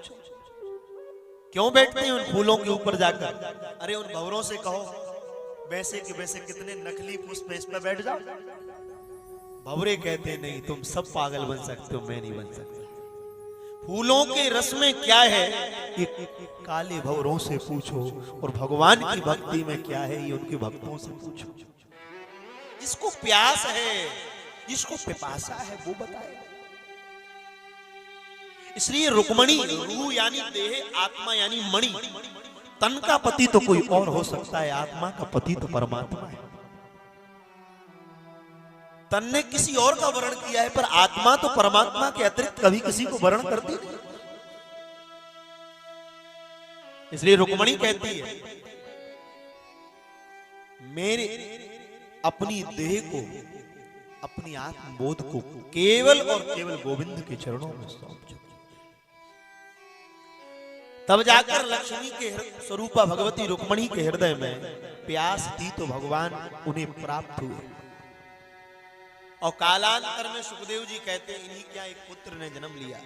पूछो। क्यों बैठते हैं उन फूलों के ऊपर जाकर? अरे उन भंवरों से कहो वैसे कि वैसे कितने नकली पुष्प इस पर बैठ जाओ। भंवरे कहते नहीं, तुम सब पागल बन सकते हो, मैं नहीं बन सकता। फूलों के रस में क्या है ये काले भंवरों से पूछो, और भगवान की भक्ति में क्या है ये उनके भक्तों से पूछो। जिसको प्यास है, जिसको पिपासा है, वो बताए। इसलिए रुक्मणी, रूह यानी देह, आत्मा यानी मणि, तन का पति तो कोई और हो सकता है, आत्मा का पति तो परमात्मा है। तन ने किसी और का वर्ण किया है, पर आत्मा तो परमात्मा के अतिरिक्त कभी किसी को वर्ण करती नहीं। इसलिए रुक्मणी कहती है, मेरे अपनी देह को, अपनी आत्मबोध को केवल और केवल गोविंद के चरणों में सौंप दो। तब जाकर लक्ष्मी के स्वरूपा भगवती रुक्मणी के हृदय में प्यास थी, तो भगवान उन्हें प्राप्त हुए। और कालांतर में सुखदेव जी कहते हैं, इन्हीं क्या एक पुत्र ने जन्म लिया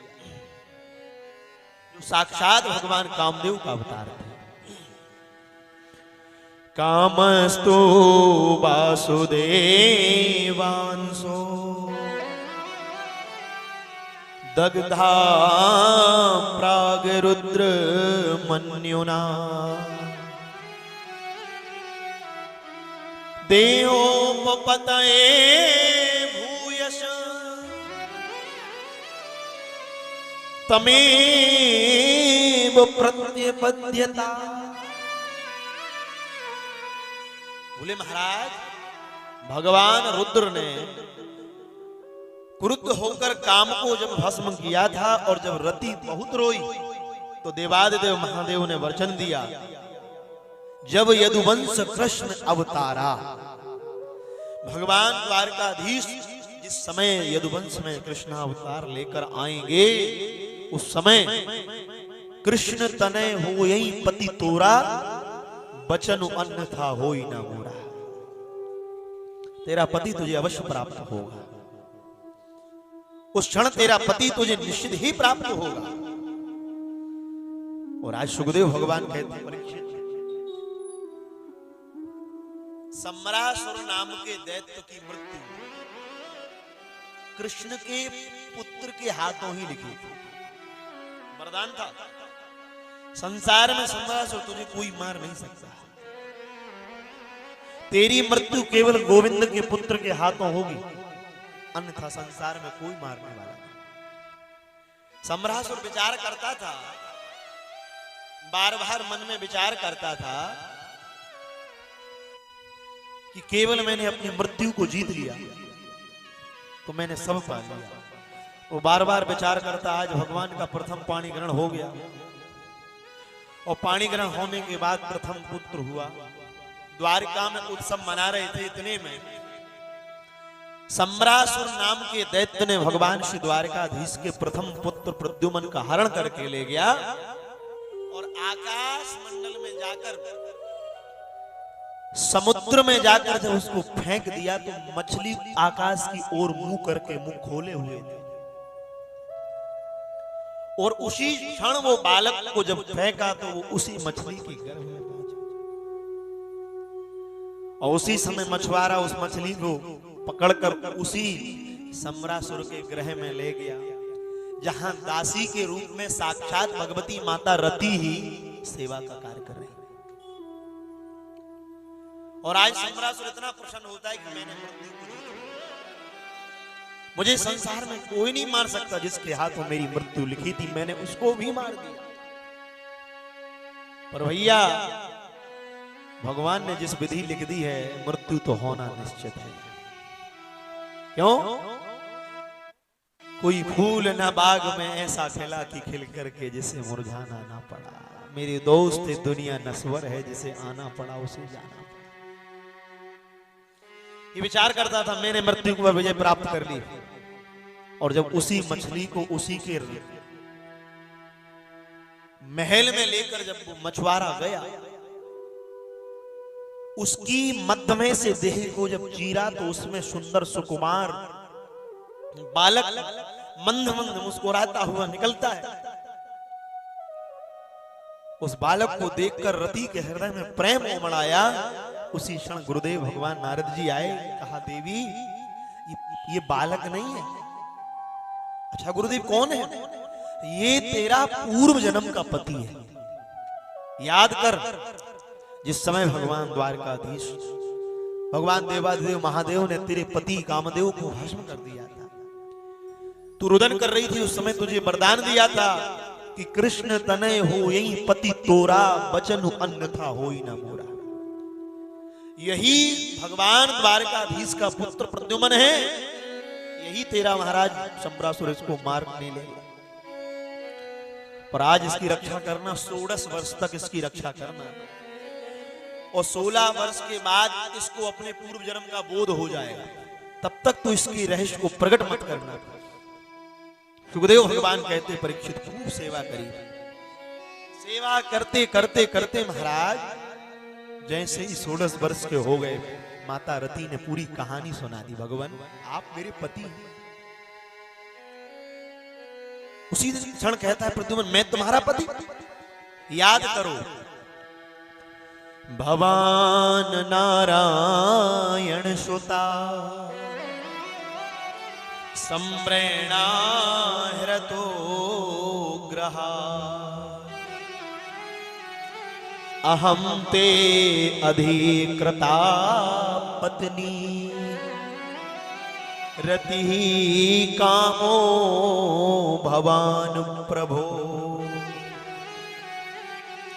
जो साक्षात भगवान कामदेव का अवतार थे। कामस्तु वासुदेवांसो दग्धा प्रागरुद्र मन्युना देहोपपतये भूयश तमेव प्रत्यपद्यता। बोले महाराज, भगवान रुद्र ने क्रुद्ध होकर काम को जब भस्म किया था, और जब रति बहुत रोई तो देवादिदेव महादेव ने वचन दिया, जब यदुवंश कृष्ण अवतारा, भगवान द्वारकाधीश जिस समय यदुवंश में कृष्ण अवतार लेकर आएंगे, उस समय कृष्ण तनय हो यही पति तोरा, बचन अन्न था हो ही ना मोरा। तेरा पति तुझे अवश्य प्राप्त होगा, उस क्षण तेरा पति तुझे निश्चित ही प्राप्त होगा। और आज सुखदेव भगवान कहते हैं, परीक्षित, सम्रासुर नाम के दैत्य की मृत्यु कृष्ण के पुत्र के हाथों ही लिखी थी। वरदान था, संसार में सम्रासुर तुझे कोई मार नहीं सकता, तेरी मृत्यु केवल गोविंद के पुत्र के हाथों होगी, अन्यथा संसार में कोई मारने वाला नहीं। सम्रासुर विचार करता था, बार बार मन में विचार करता था कि केवल मैंने अपनी मृत्यु को जीत लिया तो मैंने सब पा लिया। वो बार बार विचार करता, आज भगवान का प्रथम पाणी ग्रहण हो गया, और पाणी ग्रहण होने के बाद प्रथम पुत्र हुआ। द्वारका में उत्सव मना रहे थे, इतने में सम्रासुर नाम के दैत्य ने भगवान श्री द्वारकाधीश के प्रथम पुत्र प्रद्युम्न का हरण करके ले गया, और आकाश मंडल में जाकर, समुद्र में जाकर जब उसको फेंक दिया तो मछली आकाश की ओर मुंह करके मुंह खोले हुए थे। और उसी क्षण वो बालक को जब फेंका तो वो उसी मछली के गर्भ में पहुंचा, और उसी समय मछुआरा उस मछली को पकड़कर उसी सम्रासुर के गृह में ले गया, जहां दासी के रूप में साक्षात भगवती माता रति ही सेवा का कार्य कर रही। और आज सम्रासुर इतना प्रसन्न होता है कि मैंने मृत्यु को जीत लिया, मुझे संसार में कोई नहीं मार सकता, जिसके हाथों मेरी मृत्यु लिखी थी मैंने उसको भी मार दिया। पर भैया, भगवान ने जिस विधि लिख दी है, मृत्यु तो होना निश्चित है। क्यों? कोई फूल ना बाग में ऐसा खिला कि खिल करके जिसे मुरझाना ना पड़ा। मेरे दोस्त, दुनिया नस्वर है, जिसे आना पड़ा उसे जाना पड़ा। ये विचार करता था, मैंने मृत्यु को विजय प्राप्त कर ली, और जब उसी मछली को उसी के महल में लेकर जब वो मछुआरा गया, उसकी मध्य में से देह को जब चीरा तो उसमें सुंदर सुकुमार बालक मंद मंद मुस्कुराता हुआ निकलता है। उस बालक को देखकर रति के हृदय में प्रेम उमड़ आया। उसी क्षण गुरुदेव भगवान नारद जी आए, कहा देवी ये बालक नहीं है। अच्छा गुरुदेव कौन है? ये तेरा पूर्व जन्म का पति है। याद कर जिस समय भगवान द्वारकाधीश भगवान देवादेव महादेव ने तेरे पति कामदेव को भस्म कर दिया था, तू रुदन कर रही थी, उस समय तुझे वरदान दिया था कि कृष्ण तनय हो यही पति तोरा, बचन अन्यथा होई ना मोरा। यही भगवान द्वारकाधीश का पुत्र प्रद्युम्न है, यही तेरा महाराज शंबरासुर इसको मारने ले। पर आज इसकी रक्षा करना, 16 वर्ष तक इसकी रक्षा करना, और 16 वर्ष के बाद इसको अपने पूर्व जन्म का बोध हो जाएगा, तब तक तो इसकी रहस्य को प्रकट मत करना। सुखदेव भगवान कहते परीक्षित खूब सेवा करी। सेवा करते करते करते महाराज जैसे ही 16 वर्ष के हो गए, माता रति ने पूरी कहानी सुना दी। भगवान आप मेरे पति हैं। उसी क्षण कहता है प्रद्युम्न मैं तुम्हारा पति। याद करो भवान नारायण सुता सम्प्रेणा हृतो ग्रहा अहम ते अधिकृता पत्नी रति कामो भवान प्रभो।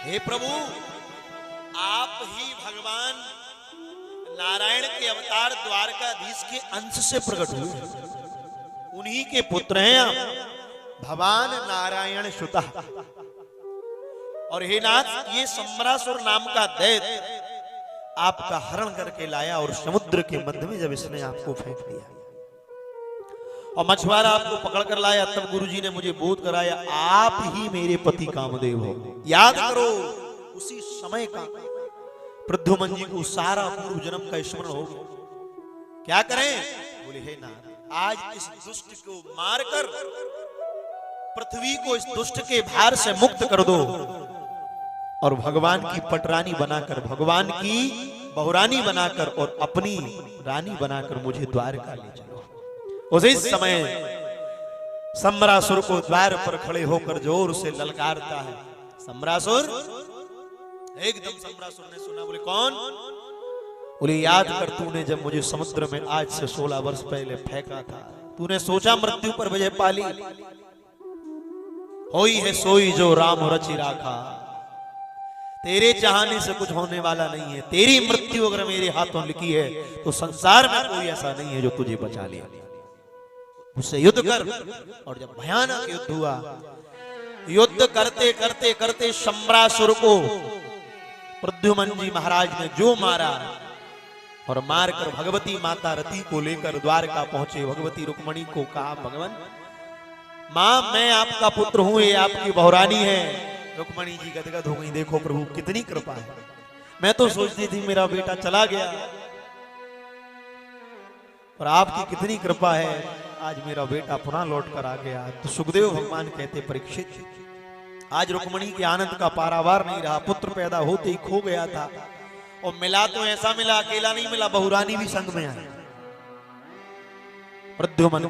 हे प्रभु आप ही भगवान नारायण के अवतार द्वारकाधीश के अंश से प्रकट हुए, उन्हीं के पुत्र हैं आप, भगवान नारायण सुता। और हे नाथ ये शंबरासुर नाम का दैत्य आपका हरण करके लाया और समुद्र के मध्य में जब इसने आपको फेंक दिया और मछुआरा आपको पकड़ कर लाया, तब गुरुजी ने मुझे बोध कराया आप ही मेरे पति कामदेव हो। याद करो उसी समय का प्रद्युम्न जी को सारा पूर्व जन्म का स्मरण हो गया। क्या करें? बोले हे नाथ आज इस दुष्ट को मारकर पृथ्वी को इस दुष्ट के भार से मुक्त कर दो और भगवान की पटरानी बनाकर, भगवान की बहुरानी बनाकर और अपनी रानी बनाकर मुझे द्वारका ले चलो। उसी समय शंबरासुर को द्वार पर खड़े होकर जोर से ललकारता है। शंबरासुर एकदम शंबरासुर ने सुना, बोले कौन? बोले याद कर तूने जब मुझे समुद्र में आज से 16 वर्ष पहले फेंका था, तूने सोचा मृत्यु पर विजय पाली, होई है सोई जो राम रचि राखा। तेरे चाहने से कुछ होने वाला नहीं है, तेरी मृत्यु अगर मेरे हाथों लिखी है तो संसार में कोई ऐसा नहीं है जो तुझे बचा ले। मुझसे युद्ध कर। और जब भयानक युद्ध हुआ, युद्ध करते करते करते शंबरासुर को प्रद्युम्न जी महाराज ने जो मारा और मारकर भगवती माता रति को लेकर द्वारका पहुंचे। भगवती रुक्मणी को कहा भगवान मां मैं आपका पुत्र हूं, ये आपकी बहुरानी है। रुक्मणी जी गदगद हो गई, देखो प्रभु कितनी कृपा है, मैं तो सोचती थी मेरा बेटा चला गया और आपकी कितनी कृपा है, आज मेरा बेटा पुनः लौट कर आ गया। तो सुखदेव भगवान कहते परीक्षित आज रुक्मणी के आनंद का पारावार नहीं रहा, पुत्र पैदा होते ही खो गया था और मिला तो ऐसा मिला, अकेला नहीं मिला, बहुरानी भी संग में आई। प्रद्युम्न